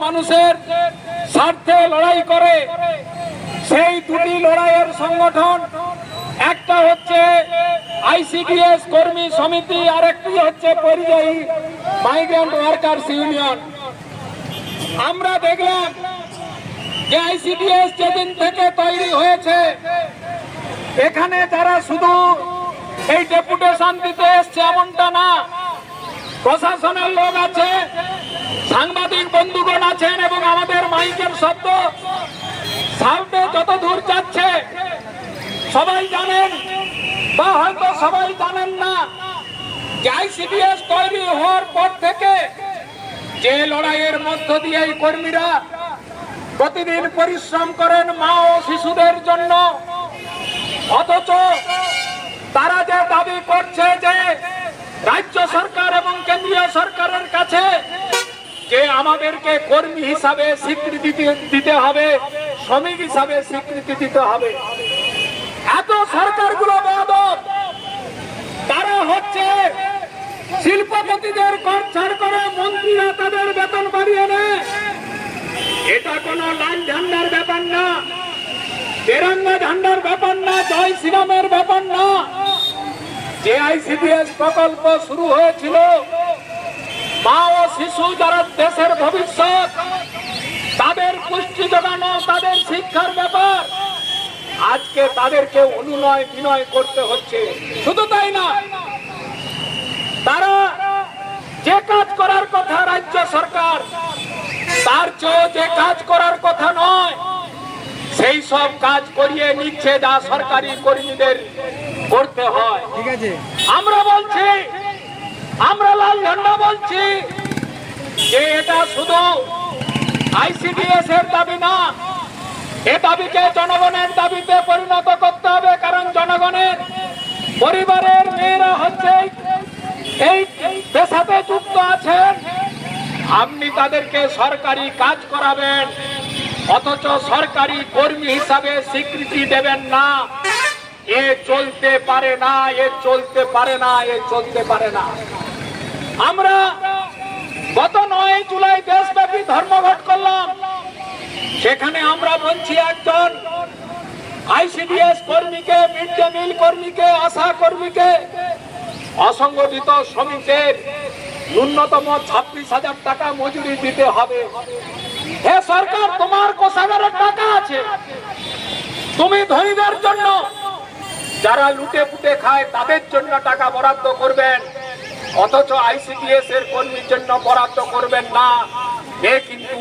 মানুষের স্বার্থে লড়াই করে। সেই দুটি লড়াইয়ের সংগঠন, একটা হচ্ছে আইসিডিএস কর্মী সমিতি, আর একটি হচ্ছে পরিযায়ী মাইগ্রেন্ট ওয়ার্কার্স ইউনিয়ন। আমরা দেখলাম যে আইসিডিএস যেদিন থেকে তৈরি হয়েছে, এখানে যারা শুধু এই ডেপুটেশন দিতে এসছে এমনটা না, প্রশাসনের লোক আছে, সাংবাদিক বন্ধুগণ আছেন, এবং আমাদের মাইকের শব্দ সাউন্ডে যত দূর যাচ্ছে সবাই জানেন, বা হয়তো সবাই জানেন না যে আইসিডিএস তৈরি হওয়ার পর থেকে যে লড়াইয়ের মধ্য দিয়ে এই কর্মীরা প্রতিদিন পরিশ্রম করেন মা ও শিশুদের জন্য, অথচ তারা যে দাবি করছে যে রাজ্য সরকার এবং কেন্দ্রীয় সরকারের কাছে যে আমাদেরকে কর্মী হিসাবে স্বীকৃতি দিতে হবে, শ্রমিক হিসাবে স্বীকৃতি দিতে হবে। এত সরকারগুলো বেয়াদব, তারা হচ্ছে শিল্পপতিদের কর ছাড় করে মন্ত্রীরা তাদের বেতন বাড়িয়ে নেয়। এটা কোনো লাল ঝান্ডার ব্যাপার না, তেরঙ্গা ঝান্ডার ব্যাপার না, জয় শ্রীরামের ব্যাপার না। যে আইসিডিএস প্রকল্প শুরু হয়েছিল, মা ও শিশু যারা দেশের ভবিষ্যৎ, তাদের পুষ্টি যোগানো, তাদের শিক্ষার ব্যাপার, আজকে তাদেরকে অনুনয় বিনয় করতে হচ্ছে। শুধু তাই না, তারা যে কাজ করার কথা রাজ্য সরকার, তার চেয়ে যে কাজ করার কথা নয়, সেই সব কাজ করিয়ে নিচ্ছে যা সরকারি কর্মীদের করতে হয়। ঠিক আছে, আমরা বলছি, আমরা লাল ঝান্ডা বলছি যে এটা শুধু আইসিডিএস এর দাবি না, এ দাবিকে জনগণের দাবিতে পরিণত করতে হবে। কারণ জনগণের পরিবারের মেয়েরা হচ্ছে এই পেশাতে যুক্ত আছেন, আপনি তাদেরকে সরকারি কাজ করাবেন, অথচ সরকারি কর্মী হিসাবে স্বীকৃতি দেবেন না। এ চলতে পারে না, এ চলতে পারে না, এ চলতে পারে না। আমরা গত 9 জুলাই দেশব্যাপী ধর্মঘট করলাম। সেখানে আমরা বলছি, একজন আইসিডিএস কর্মীকে, মিড ডে মিল কর্মীকে, আশা কর্মীকে, অসংগঠিত শ্রমিকের ন্যূনতম 26,000 টাকা মজুরি দিতে হবে। হে সরকার, তোমার কোষাগারের টাকা আছে, তুমি ধনীদের জন্য, যারা লুটে পুটে খায় তাদের জন্য টাকা বরাদ্দ করবেন, অথচ আইসিডিএস এর কর্মীর জন্য বরাদ্দ করবেন না। এ কিন্তু